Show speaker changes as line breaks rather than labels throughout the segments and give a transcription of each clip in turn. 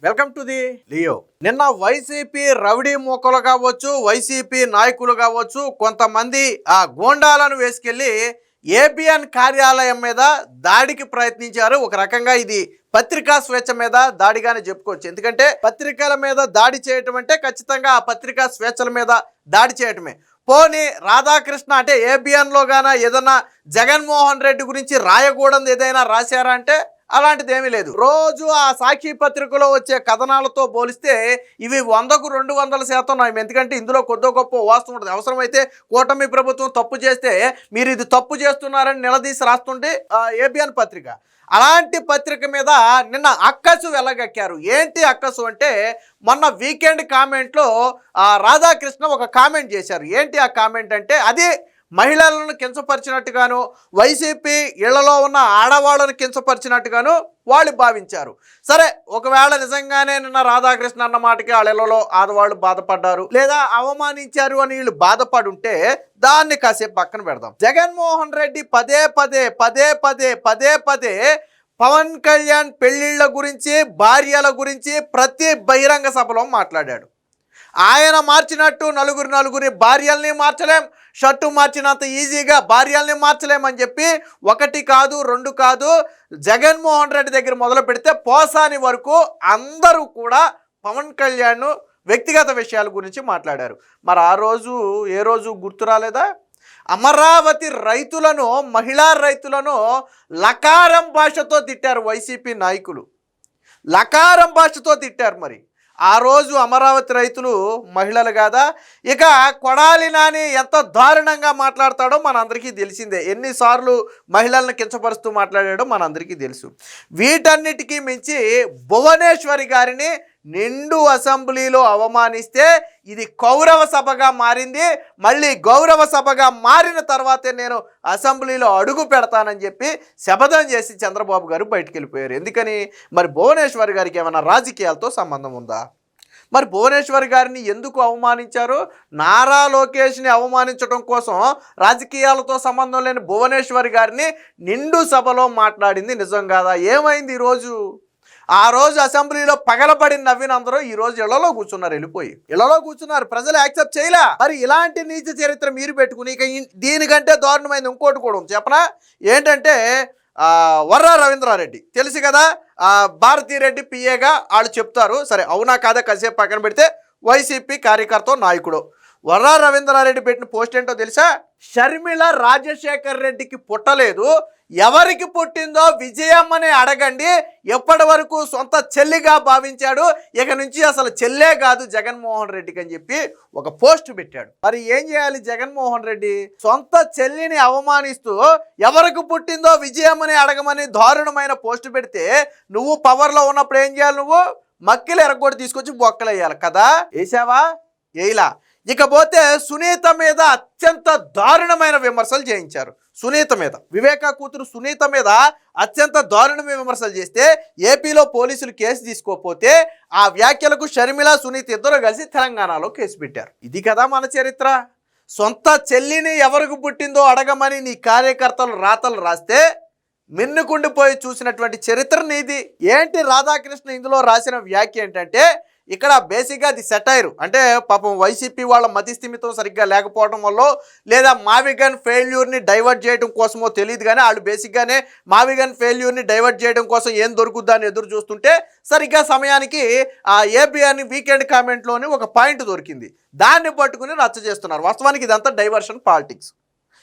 Welcome to the Leo. నిన్న YCP rowdy మూకలు కావచ్చు, వైసీపీ నాయకులు కావచ్చు, కొంతమంది ఆ గోండాలను వేసుకెళ్లి ఏబిఎన్ కార్యాలయం మీద దాడికి ప్రయత్నించారు. ఒక రకంగా ఇది పత్రికా స్వేచ్ఛ మీద దాడిగానే చెప్పుకోవచ్చు. ఎందుకంటే పత్రికల మీద దాడి చేయటం అంటే ఖచ్చితంగా ఆ పత్రికా స్వేచ్ఛల మీద దాడి చేయటమే. పోనీ రాధాకృష్ణ అంటే ఏబిఎన్లో గాన ఏదన్నా జగన్మోహన్ రెడ్డి గురించి రాయకూడదు ఏదైనా రాశారా అంటే అలాంటిది ఏమీ లేదు. రోజు ఆ సాక్షి పత్రికలో వచ్చే కథనాలతో పోలిస్తే ఇవి 100కు 200% నయం. ఎందుకంటే ఇందులో కొద్దో గొప్ప వాస్తవం ఉంటుంది. అవసరమైతే కూటమి ప్రభుత్వం తప్పు చేస్తే మీరు ఇది తప్పు చేస్తున్నారని నిలదీసి రాస్తుంటే ఏబిఎన్ పత్రిక. అలాంటి పత్రిక మీద నిన్న అక్కసు వెళ్ళగక్కారు. ఏంటి అక్కసు అంటే మొన్న వీకెండ్ కామెంట్లో రాధాకృష్ణ ఒక కామెంట్ చేశారు. ఏంటి ఆ కామెంట్ అంటే అది మహిళలను కించపరిచినట్టుగాను, వైసీపీ ఇళ్లలో ఉన్న ఆడవాళ్ళను కించపరిచినట్టుగాను వాళ్ళు భావించారు. సరే, ఒకవేళ నిజంగానే నిన్న రాధాకృష్ణ అన్న మాటకి వాళ్ళ ఇళ్లలో ఆడవాళ్ళు బాధపడ్డారు లేదా అవమానించారు అని వీళ్ళు బాధపడి ఉంటే దాన్ని కాసేపు పక్కన పెడదాం. జగన్మోహన్ రెడ్డి పదే పదే పవన్ కళ్యాణ్ పెళ్లిళ్ల గురించి, భార్యల గురించి ప్రతి బహిరంగ సభలో మాట్లాడాడు. ఆయన మార్చినట్టు నలుగురి భార్యల్ని మార్చలేం, షర్టు మార్చినంత ఈజీగా భార్యల్ని మార్చలేమని చెప్పి 1 కాదు 2 కాదు జగన్మోహన్ రెడ్డి దగ్గర మొదలు పెడితే పోసాని వరకు అందరూ కూడా పవన్ కళ్యాణ్ వ్యక్తిగత విషయాల గురించి మాట్లాడారు. మరి ఆ రోజు ఏ రోజు గుర్తు రాలేదా? అమరావతి రైతులను, మహిళా రైతులను లకారం భాషతో తిట్టారు వైసీపీ నాయకులు. లకారం భాషతో తిట్టారు. మరి ఆ రోజు అమరావతి రైతులు మహిళలు కాదా? ఇక కొడాలి నాని ఎంత దారుణంగా మాట్లాడతాడో మనందరికీ తెలిసిందే. ఎన్నిసార్లు మహిళలను కించపరుస్తూ మాట్లాడాడో మనందరికీ తెలుసు. వీటన్నిటికీ మించి భువనేశ్వరి గారిని నిండు అసెంబ్లీలో అవమానిస్తే ఇది కౌరవ సభగా మారింది. మళ్ళీ గౌరవ సభగా మారిన తర్వాతే నేను అసెంబ్లీలో అడుగు పెడతానని చెప్పి శపథం చేసి చంద్రబాబు గారు బయటికి వెళ్ళిపోయారు. ఎందుకని? మరి భువనేశ్వరి గారికి ఏమైనా రాజకీయాలతో సంబంధం ఉందా? మరి భువనేశ్వరి గారిని ఎందుకు అవమానించారు? నారా లోకేష్ని అవమానించడం కోసం రాజకీయాలతో సంబంధం లేని భువనేశ్వరి గారిని నిండు సభలో మాట్లాడింది నిజం కాదా? ఏమైంది ఈరోజు? ఆ రోజు అసెంబ్లీలో పగలబడి నవ్విన అందరూ ఈ రోజు ఇళ్లలో కూర్చున్నారు. వెళ్ళిపోయి ఇళ్లలో కూర్చున్నారు. ప్రజలు యాక్సెప్ట్ చేయలే. మరి ఇలాంటి నీచ చరిత్ర మీరు పెట్టుకుని ఇక దీనికంటే దారుణమైంది ఇంకోటి కూడా ఉంది. చెప్పనా? ఏంటంటే వర్రా రవీంద్రారెడ్డి తెలుసు కదా, భారతీరెడ్డి పిఏగా వాళ్ళు చెప్తారు. సరే, అవునా కాదా కాసేపు పక్కన పెడితే వైసీపీ కార్యకర్త నాయకుడు వర్రా రవీంద్రారెడ్డి పెట్టిన పోస్ట్ ఏంటో తెలుసా? షర్మిల రాజశేఖర్ రెడ్డికి పుట్టలేదు, ఎవరికి పుట్టిందో విజయమ్మని అడగండి, ఎప్పటి వరకు సొంత చెల్లిగా భావించాడు, ఇక నుంచి అసలు చెల్లే కాదు జగన్మోహన్ రెడ్డికి అని చెప్పి ఒక పోస్ట్ పెట్టాడు. మరి ఏం చేయాలి జగన్మోహన్ రెడ్డి? సొంత చెల్లిని అవమానిస్తూ ఎవరికి పుట్టిందో విజయమ్మని అడగమని దారుణమైన పోస్ట్ పెడితే నువ్వు పవర్లో ఉన్నప్పుడు ఏం చేయాలి? నువ్వు మక్కిలు ఎరగొట్టి తీసుకొచ్చి బొక్కలు వేయాలి కదా. వేసావా? వేయలా. ఇకపోతే సునీత మీద అత్యంత దారుణమైన విమర్శలు చేయించారు. సునీత మీద, వివేకా కూతురు సునీత మీద అత్యంత దారుణమైన విమర్శలు చేస్తే ఏపీలో పోలీసులు కేసు తీసుకోకపోతే ఆ వ్యాఖ్యలకు షర్మిల, సునీత ఇద్దరు కలిసి తెలంగాణలో కేసు పెట్టారు. ఇది కదా మన చరిత్ర. సొంత చెల్లిని ఎవరికి పుట్టిందో అడగమని నీ కార్యకర్తలు రాతలు రాస్తే మిన్నుకుండిపోయి చూసినటువంటి చరిత్ర నీది. ఏంటి రాధాకృష్ణ ఇందులో రాసిన వ్యాఖ్య ఏంటంటే, ఇక్కడ బేసిక్గా అది సెటైర్. అంటే పాపం వైసీపీ వాళ్ళ మతిస్థిమితం సరిగ్గా లేకపోవడం వల్ల లేదా మావిగన్ ఫెయిల్యూర్ని డైవర్ట్ చేయడం కోసమో తెలియదు, కానీ వాళ్ళు బేసిక్గానే మావిగన్ ఫెయిల్యూర్ని డైవర్ట్ చేయడం కోసం ఏం దొరుకుద్దని ఎదురు చూస్తుంటే సరిగ్గా సమయానికి ఆ ఏబిఎన్ వీకెండ్ కామెంట్లోని ఒక పాయింట్ దొరికింది. దాన్ని పట్టుకుని రచ్చ చేస్తున్నారు. వాస్తవానికి ఇదంతా డైవర్షన్ పాలిటిక్స్.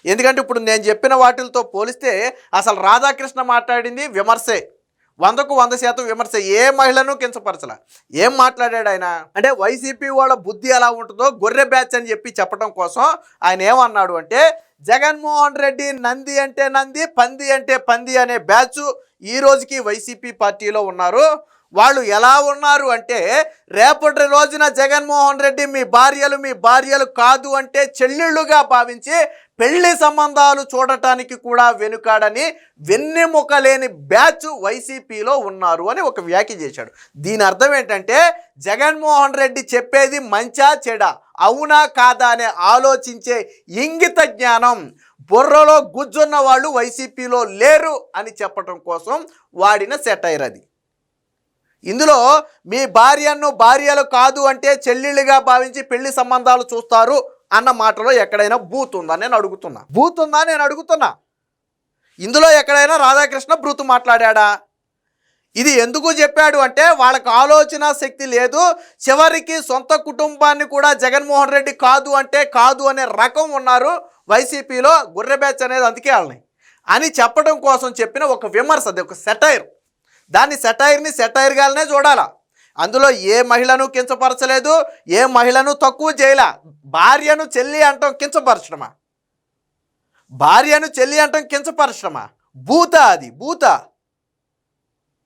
ఎందుకంటే ఇప్పుడు నేను చెప్పిన వాటితో పోలిస్తే అసలు రాధాకృష్ణ మాట్లాడింది విమర్శే, 100కు 100% విమర్శ. ఏ మహిళను కించపరచలా. ఏం మాట్లాడాడు ఆయన అంటే వైసీపీ వాళ్ళ బుద్ధి ఎలా ఉంటుందో గొర్రె బ్యాచ్ అని చెప్పి చెప్పడం కోసం ఆయన ఏమన్నాడు అంటే, జగన్మోహన్ రెడ్డి నంది అంటే నంది, పంది అంటే పంది అనే బ్యాచ్ ఈ రోజుకి వైసీపీ పార్టీలో ఉన్నారు. వాళ్ళు ఎలా ఉన్నారు అంటే, రేపటి రోజున జగన్మోహన్ రెడ్డి మీ భార్యలు కాదు అంటే చెల్లెళ్ళుగా భావించి పెళ్లి సంబంధాలు చూడటానికి కూడా వెనుకాడని వెన్నెముక లేని బ్యాచ్ వైసీపీలో ఉన్నారు అని ఒక వ్యాఖ్య చేశాడు. దీని అర్థం ఏంటంటే, జగన్మోహన్ రెడ్డి చెప్పేది మంచా చెడా, అవునా కాదా అనే ఆలోచించే ఇంగిత జ్ఞానం, బుర్రలో గుజ్జున్న వాళ్ళు వైసీపీలో లేరు అని చెప్పడం కోసం వాడిన సెటైర్ అది. ఇందులో మీ భార్యలు కాదు అంటే చెల్లెళ్ళుగా భావించి పెళ్లి సంబంధాలు చూస్తారు అన్న మాటలో ఎక్కడైనా బూత్ ఉందా నేను అడుగుతున్నా. ఇందులో ఎక్కడైనా రాధాకృష్ణ బ్రూతు మాట్లాడా? ఇది ఎందుకు చెప్పాడు అంటే వాళ్ళకి ఆలోచన శక్తి లేదు, చివరికి సొంత కుటుంబాన్ని కూడా జగన్మోహన్ రెడ్డి కాదు అంటే కాదు అనే రకం ఉన్నారు వైసీపీలో, గుర్రె బ్యాచ్ అనేది అందుకే వాళ్ళని అని చెప్పడం కోసం చెప్పిన ఒక విమర్శ, అది ఒక సెటైర్. దాన్ని సెటైర్గానే చూడాలా. అందులో ఏ మహిళను కించపరచలేదు, ఏ మహిళను తక్కువ చేయలే. భార్యను చెల్లి అంటాం కించపరచడమా? అది బూత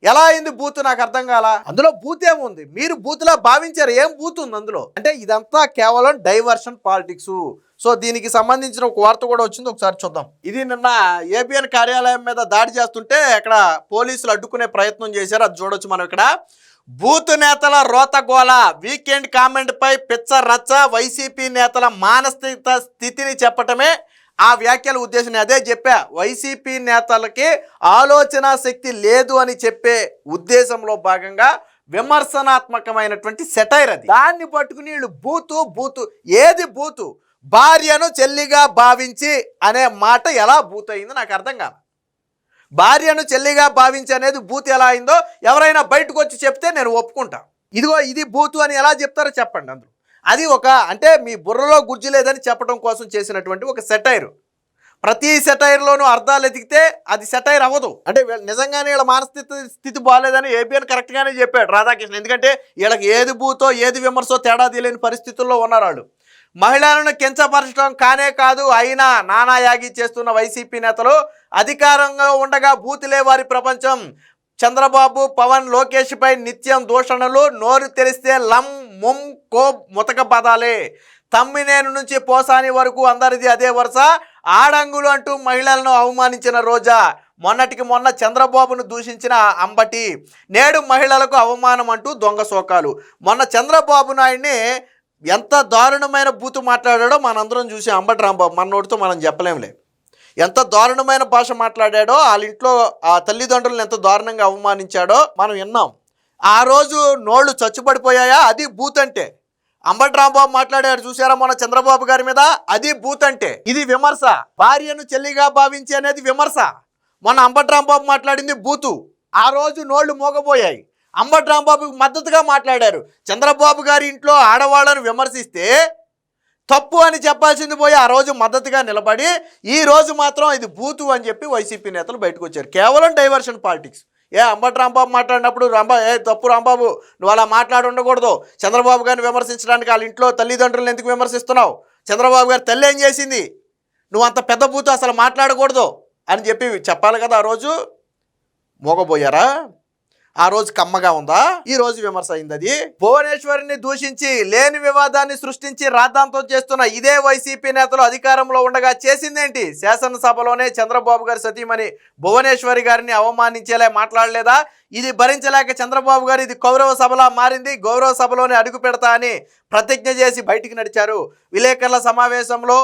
ఎలా అయింది? బూత్ నాకు అర్థం కాల. అందులో బూత్ ఏముంది? మీరు బూత్లా భావించారు, ఏం బూత్ ఉంది అందులో? అంటే ఇదంతా కేవలం డైవర్షన్ పాలిటిక్స్. సో దీనికి సంబంధించిన ఒక వార్త కూడా వచ్చింది, ఒకసారి చూద్దాం. ఇది నిన్న ఏబిఎన్ కార్యాలయం మీద దాడి చేస్తుంటే అక్కడ పోలీసులు అడ్డుకునే ప్రయత్నం చేశారు, అది చూడొచ్చు మనం ఇక్కడ. బూత్ నేతల రోతగోల, వీకెండ్ కామెంట్ పై పిచ్చ రచ్చ, వైసీపీ నేతల మానసిక స్థితిని చెప్పటమే ఆ వ్యాఖ్యల ఉద్దేశం. అదే చెప్పా, వైసీపీ నేతలకి ఆలోచన శక్తి లేదు అని చెప్పే ఉద్దేశంలో భాగంగా విమర్శనాత్మకమైనటువంటి సెటైర్ అది. దాన్ని పట్టుకుని వీళ్ళు బూతు ఏది బూతు? భార్యను చెల్లిగా భావించి అనే మాట ఎలా బూత్ అయిందో నాకు అర్థం కాదు. భార్యను చెల్లిగా భావించి అనేది బూత్ ఎలా అయిందో ఎవరైనా బయటకు వచ్చి చెప్తే నేను ఒప్పుకుంటా. ఇదిగో ఇది బూతు అని ఎలా చెప్తారో చెప్పండి. అందులో అది అంటే మీ బుర్రలో గుజ్జు లేదని చెప్పడం కోసం చేసినటువంటి ఒక సెటైర్. ప్రతి సెటైర్లోనూ అర్థాలు ఎదిగితే అది సెటైర్ అవ్వదు. అంటే నిజంగానే వీళ్ళ మానసిక స్థితి బాగాలేదని ఏబిఎన్ కరెక్ట్గానే చెప్పాడు రాధాకృష్ణ. ఎందుకంటే వీళ్ళకి ఏది బూతో ఏది విమర్శో తేడా తెలియని పరిస్థితుల్లో ఉన్నారు వాళ్ళు. మహిళలను కించపరచడం కానే కాదు, అయినా నానాయాగి చేస్తున్న వైసీపీ నేతలు అధికారంలో ఉండగా బూతులే వారి ప్రపంచం. చంద్రబాబు, పవన్, లోకేష్ పై నిత్యం దూషణలు, నోరు తెరిస్తే లం ముం కో ముతక పదాలే. తమ్మినేని నుంచి పోసాని వరకు అందరిది అదే వరుస. ఆడంగులు అంటూ మహిళలను అవమానించిన రోజా, మొన్నటికి మొన్న చంద్రబాబును దూషించిన అంబటి, నేడు మహిళలకు అవమానం అంటూ దొంగ శోకాలు. మొన్న చంద్రబాబు నాయుడిని ఎంత దారుణమైన బూతు మాట్లాడాడో మనందరం చూసి, అంబటి రాంబాబు మన నోటితో మనం చెప్పలేంలే. ఎంత దారుణమైన భాష మాట్లాడాడో, వాళ్ళ ఇంట్లో ఆ తల్లిదండ్రులను ఎంత దారుణంగా అవమానించాడో మనం విన్నాం. ఆ రోజు నోళ్ళు చచ్చుపడిపోయాయా? అది బూత్ అంటే. అంబటి రాంబాబు మాట్లాడారు చూసారా మొన్న చంద్రబాబు గారి మీద, అది బూత్ అంటే. ఇది విమర్శ. భార్యను చెల్లిగా భావించి అనేది విమర్శ. మొన్న అంబటి రాంబాబు మాట్లాడింది బూతు. ఆ రోజు నోళ్ళు మోగపోయాయి. అంబటి రాంబాబుకి మద్దతుగా మాట్లాడారు. చంద్రబాబు గారి ఇంట్లో ఆడవాళ్ళను విమర్శిస్తే తప్పు అని చెప్పాల్సింది పోయి ఆ రోజు మద్దతుగా నిలబడి, ఈ రోజు మాత్రం ఇది బూతు అని చెప్పి వైసీపీ నేతలు బయటకు వచ్చారు. కేవలం డైవర్షన్ పాలిటిక్స్. అంబటి రాంబాబు మాట్లాడినప్పుడు తప్పు రాంబాబు, నువ్వు అలా మాట్లాడి ఉండకూడదు. చంద్రబాబు గారిని విమర్శించడానికి వాళ్ళ ఇంట్లో తల్లిదండ్రులను ఎందుకు విమర్శిస్తున్నావు? చంద్రబాబు గారి తల్లి ఏం చేసింది? నువ్వు అంత పెద్ద బూతు అసలు మాట్లాడకూడదు అని చెప్పి చెప్పాలి కదా. ఆ రోజు మోగబోయారా? ఆ రోజు కమ్మగా ఉందా? ఈ రోజు విమర్శ అయింది. అది భువనేశ్వరిని దూషించి లేని వివాదాన్ని సృష్టించి రాద్ధాంతం చేస్తున్న ఇదే వైసీపీ నేతలు అధికారంలో ఉండగా చేసిందేంటి? శాసనసభలోనే చంద్రబాబు గారి సతీమణి భువనేశ్వరి గారిని అవమానించేలా మాట్లాడలేదా? ఇది భరించలేక చంద్రబాబు గారు ఇది గౌరవ సభలా మారింది, గౌరవ సభలోనే అడుగు పెడతా అని ప్రతిజ్ఞ చేసి బయటికి నడిచారు. విలేకరుల సమావేశంలో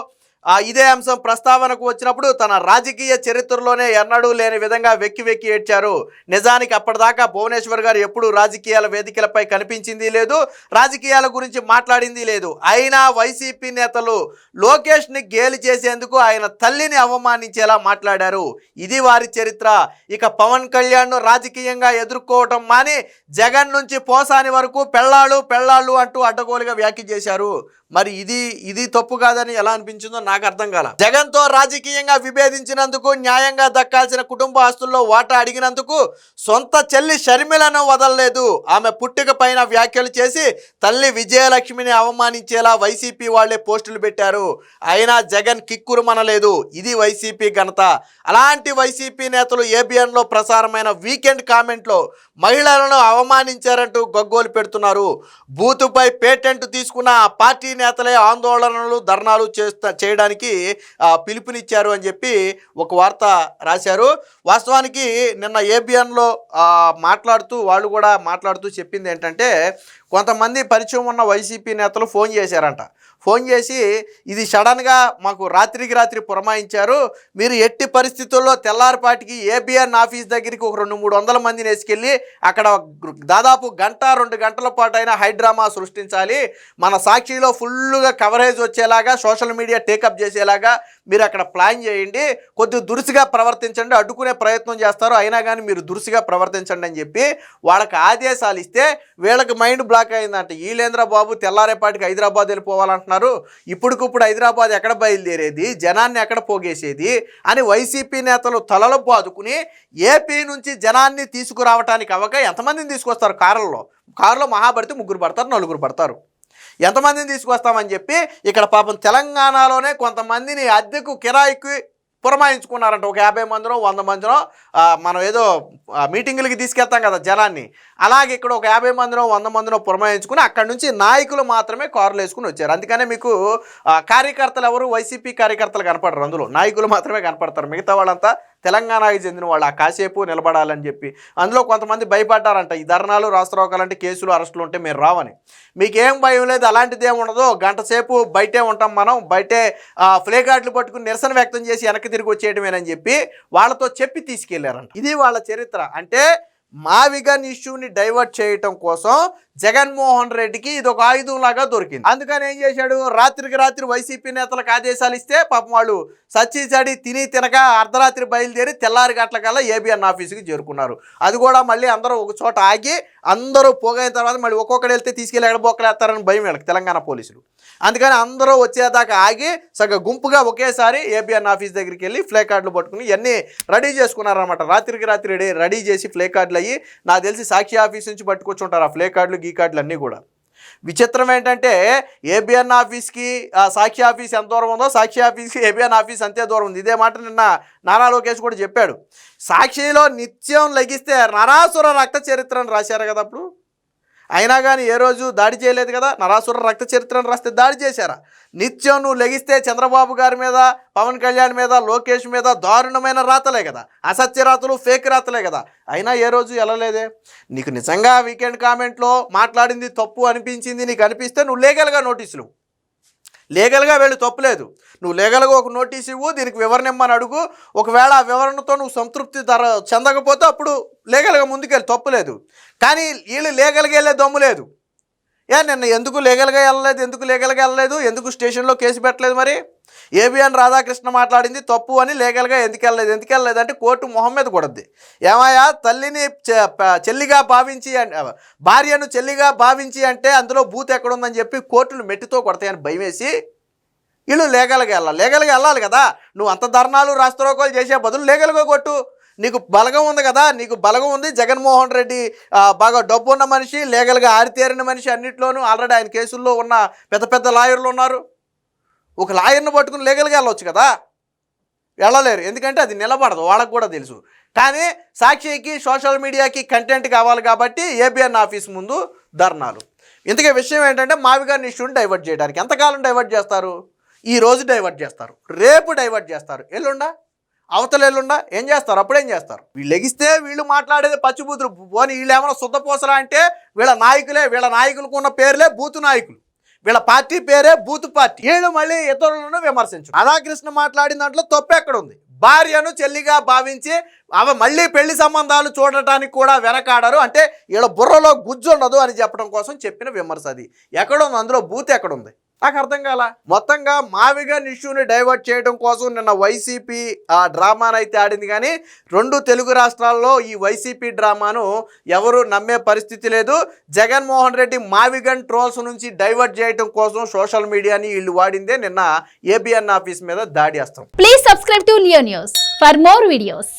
ఇదే అంశం ప్రస్తావనకు వచ్చినప్పుడు తన రాజకీయ చరిత్రలోనే ఎన్నడూ లేని విధంగా వెక్కి ఏడ్చారు. నిజానికి అప్పటిదాకా భువనేశ్వర్ గారు ఎప్పుడూ రాజకీయాల వేదికలపై కనిపించింది లేదు, రాజకీయాల గురించి మాట్లాడింది లేదు. అయినా వైసీపీ నేతలు లోకేష్ని గేలి చేసేందుకు ఆయన తల్లిని అవమానించేలా మాట్లాడారు. ఇది వారి చరిత్ర. ఇక పవన్ కళ్యాణ్ను రాజకీయంగా ఎదుర్కోవటం మాని జగన్ నుంచి పోసాని వరకు పెళ్ళాళ్ళు అంటూ అడ్డగోలుగా వ్యాఖ్య చేశారు. మరి ఇది తప్పు కాదని ఎలా అనిపించిందో నాకు అర్థం కాల. జగన్తో రాజకీయంగా విభేదించినందుకు, న్యాయంగా దక్కాల్సిన కుటుంబ ఆస్తుల్లో వాటా అడిగినందుకు సొంత చెల్లి షర్మిలను వదలలేదు. ఆమె పుట్టుక పైన వ్యాఖ్యలు చేసి తల్లి విజయలక్ష్మిని అవమానించేలా వైసీపీ వాళ్లే పోస్టులు పెట్టారు. అయినా జగన్ కిక్కురుమనలేదు. ఇది వైసీపీ ఘనత. అలాంటి వైసీపీ నేతలు ఏబిఎన్లో ప్రసారమైన వీకెండ్ కామెంట్లో మహిళలను అవమానించారంటూ గగ్గోలు పెడుతున్నారు. బూతుపై పేటెంట్ తీసుకున్న పార్టీ నేతలే ఆందోళనలు, ధర్నాలు చేయడానికి చేయడానికి పిలుపునిచ్చారు అని చెప్పి ఒక వార్త రాశారు. వాస్తవానికి నిన్న ఏబిఎన్లో మాట్లాడుతూ వాళ్ళు కూడా మాట్లాడుతూ చెప్పింది ఏంటంటే, కొంతమంది పరిచయం ఉన్న వైసీపీ నేతలు ఫోన్ చేశారంట. ఫోన్ చేసి ఇది సడన్గా మాకు రాత్రికి రాత్రి పురమాయించారు, మీరు ఎట్టి పరిస్థితుల్లో తెల్లారిపాటికి ఏబిఎన్ ఆఫీస్ దగ్గరికి ఒక 200-300 మందిని వేసుకెళ్ళి అక్కడ దాదాపు 1-2 గంటల పాటు అయినా హైడ్రామా సృష్టించాలి, మన సాక్షిలో ఫుల్గా కవరేజ్ వచ్చేలాగా సోషల్ మీడియా టేకప్ చేసేలాగా మీరు అక్కడ ప్లాన్ చేయండి, కొద్దిగా దురుసుగా ప్రవర్తించండి, అడ్డుకునే ప్రయత్నం చేస్తారు, అయినా కానీ మీరు దురుసుగా ప్రవర్తించండి అని చెప్పి వాళ్ళకి ఆదేశాలు ఇస్తే వీళ్ళకి మైండ్ బ్లాక్ అయిందంట. వీళ్ళేంద్ర బాబు తెల్లారేపాటికి హైదరాబాద్ వెళ్ళిపోవాలంటున్నారు, ఇప్పుడుకిప్పుడు హైదరాబాద్ ఎక్కడ బయలుదేరేది, జనాన్ని ఎక్కడ పోగేసేది అని వైసీపీ నేతలు తలలు బాదుకుని ఏపీ నుంచి జనాన్ని తీసుకురావడానికి అవక ఎంతమందిని తీసుకొస్తారు? కారులో మహాభారతి 3 పడతారు, 4 పడతారు, ఎంతమందిని తీసుకొస్తామని చెప్పి ఇక్కడ పాపం తెలంగాణలోనే కొంతమందిని అద్దెకు కిరాయికి పురమాయించుకున్నారంట. ఒక 50 మందినో 100 మందినో మనం ఏదో మీటింగులకి తీసుకెళ్తాం కదా జనాన్ని, అలాగే ఇక్కడ ఒక 50 మందినో 100 మందినో పురమాయించుకుని అక్కడ నుంచి నాయకులు మాత్రమే కారులు వేసుకుని వచ్చారు. అందుకనే మీకు కార్యకర్తలు ఎవరు వైసీపీ కార్యకర్తలు కనపడరు, అందులో నాయకులు మాత్రమే కనపడతారు. మిగతా వాళ్ళంతా తెలంగాణకి చెందిన వాళ్ళు, ఆ కాసేపు నిలబడాలని చెప్పి. అందులో కొంతమంది భయపడ్డారంట, ఈ ధర్నాలు రాష్ట్రోకాలంటే కేసులు అరెస్టులు ఉంటే మేము రావని. మీకేం భయం లేదు, అలాంటిది ఏమి ఉండదు, గంట సేపు బయటే ఉంటాం, మనం బయటే ఫ్లే కార్డులు పట్టుకుని నిరసన వ్యక్తం చేసి వెనక్కి తిరిగి వచ్చేయడమేనని చెప్పి వాళ్ళతో చెప్పి తీసుకెళ్లారంట. ఇది వాళ్ళ చరిత్ర. అంటే మావిగన్ ఇష్యూని డైవర్ట్ చేయటం కోసం జగన్మోహన్ రెడ్డికి ఇది ఒక ఆయుధంలాగా దొరికింది. అందుకని ఏం చేశాడు, రాత్రికి రాత్రి వైసీపీ నేతలకు ఆదేశాలు ఇస్తే పాపం వాళ్ళు సచ్చి తిని తినక అర్ధరాత్రి బయలుదేరి తెల్లారి గంటలకల్లా ఏబిఎన్ ఆఫీస్కి చేరుకున్నారు. అది కూడా మళ్ళీ అందరూ ఒక చోట ఆగి అందరూ పోగైన తర్వాత మళ్ళీ ఒక్కొక్కడు వెళ్తే తీసుకెళ్ళి ఎడబొక్కలేస్తారని భయం వీళ్ళకి తెలంగాణ పోలీసులు. అందుకని అందరూ వచ్చేదాకా ఆగి సగ గుంపుగా ఒకేసారి ఏబిఎన్ ఆఫీస్ దగ్గరికి వెళ్ళి ఫ్లే కార్డులు పట్టుకుని ఇవన్నీ రెడీ చేసుకున్నారనమాట. రాత్రికి రాత్రి రెడీ చేసి ఫ్లే కార్డులు అయ్యి నాకు తెలిసి సాక్షి ఆఫీస్ నుంచి పట్టుకొచ్చుంటారు ఆ ఫ్లే కార్డులు గీ కార్డులు అన్నీ కూడా. విచిత్రం ఏంటంటే ఏబిఎన్ ఆఫీస్కి సాక్షి ఆఫీస్ ఎంత దూరం ఉందో సాక్షి ఆఫీస్కి ఏబిఎన్ ఆఫీస్ అంతే దూరం ఉంది. ఇదే మాట నిన్న నారా లోకేష్ కూడా చెప్పాడు. సాక్షిలో నిత్యం లెగిస్తే నరాసుర రక్త చరిత్రను రాశారు కదా అప్పుడు, అయినా కానీ ఏ రోజు దాడి చేయలేదు కదా. నరాసుర రక్త చరిత్రను రాస్తే దాడి చేశారా? నిత్యం నువ్వు లెగిస్తే చంద్రబాబు గారి మీద, పవన్ కళ్యాణ్ మీద, లోకేష్ మీద దారుణమైన రాతలే కదా, అసత్య రాతలు, ఫేక్ రాతలే కదా, అయినా ఏ రోజు వెళ్ళలేదే. నీకు నిజంగా వీకెండ్ కామెంట్లో మాట్లాడింది తప్పు అనిపించింది నీకు అనిపిస్తే నువ్వు లీగల్గా నోటీసులు, లీగల్గా వెళ్ళి తప్పులేదు, నువ్వు లీగల్గా ఒక నోటీస్ ఇవ్వు, దీనికి వివరణ ఇమ్మని అడుగు. ఒకవేళ ఆ వివరణతో నువ్వు సంతృప్తి చెందకపోతే అప్పుడు లీగల్గా ముందుకెళ్ళి తప్పులేదు. కానీ వీళ్ళు లీగల్గా వెళ్ళే దమ్ము లేదు. నిన్న ఎందుకు లీగల్గా వెళ్ళలేదు, ఎందుకు స్టేషన్లో కేసు పెట్టలేదు? మరి ఏబిఎన్ రాధాకృష్ణ మాట్లాడింది తప్పు అని లీగల్గా ఎందుకు వెళ్ళలేదు అంటే కోర్టు మొహం మీద కొడద్ది. ఏమయ్యా, తల్లిని చెల్లిగా భావించి, భార్యను చెల్లిగా భావించి అంటే అందులో బూత్ ఎక్కడుందని చెప్పి కోర్టులు మెట్టితో కొడతాయని భయమేసి వీళ్ళు లీగల్గా వెళ్ళాలి కదా. నువ్వు అంత ధర్నాలు రాష్ట్రోకాలు చేసే బదులు లీగల్గా కొట్టు. నీకు బలగం ఉంది కదా, నీకు బలగం ఉంది. జగన్మోహన్ రెడ్డి బాగా డబ్బు ఉన్న మనిషి, లీగల్గా ఆరితేరిన మనిషి అన్నిట్లోనూ. ఆల్రెడీ ఆయన కేసుల్లో ఉన్న పెద్ద లాయర్లు ఉన్నారు. ఒక లాయర్ను పట్టుకుని లీగల్గా వెళ్ళవచ్చు కదా, వెళ్ళలేరు. ఎందుకంటే అది నిలబడదు, వాళ్ళకు కూడా తెలుసు. కానీ సాక్షికి, సోషల్ మీడియాకి కంటెంట్ కావాలి కాబట్టి ఏబిఎన్ ఆఫీస్ ముందు ధర్నాలు. ఇంతకీ విషయం ఏంటంటే మావిగన్ ఇష్యూని డైవర్ట్ చేయడానికి ఎంతకాలం డైవర్ట్ చేస్తారు? ఈ రోజు డైవర్ట్ చేస్తారు, రేపు డైవర్ట్ చేస్తారు, అవతల ఏం చేస్తారు? అప్పుడేం చేస్తారు? వీళ్ళు లెగిస్తే వీళ్ళు మాట్లాడేది పచ్చిబూతులు. పోనీ వీళ్ళు ఏమైనా శుద్ధపోసరా అంటే వీళ్ళ నాయకులకు ఉన్న పేర్లే బూతు నాయకులు, వీళ్ళ పార్టీ పేరే బూత్ పార్టీ. వీళ్ళు మళ్ళీ ఇతరులను విమర్శించు. రాధాకృష్ణ మాట్లాడిన దాంట్లో తప్పు ఎక్కడ ఉంది? భార్యను చెల్లిగా భావించి మళ్ళీ పెళ్లి సంబంధాలు చూడటానికి కూడా వెనకాడరు అంటే వీళ్ళ బుర్రలో గుజ్జు ఉండదు అని చెప్పడం కోసం చెప్పిన విమర్శ. అది ఎక్కడుంది? అందులో బూత్ ఎక్కడుంది? నాకు అర్థం కాల. మొత్తంగా మావిగన్ ఇష్యూని డైవర్ట్ చేయడం కోసం నిన్న వైసీపీ డ్రామాను అయితే ఆడింది. కానీ 2 తెలుగు రాష్ట్రాల్లో ఈ వైసీపీ డ్రామాను ఎవరు నమ్మే పరిస్థితి లేదు. జగన్మోహన్ రెడ్డి మావిగన్ ట్రోల్స్ నుంచి డైవర్ట్ చేయడం కోసం సోషల్ మీడియాని వీళ్ళు వాడిందే నిన్న ఏబిఎన్ ఆఫీస్ మీద దాడి చేస్తాం.
Please subscribe to Leo news for more videos.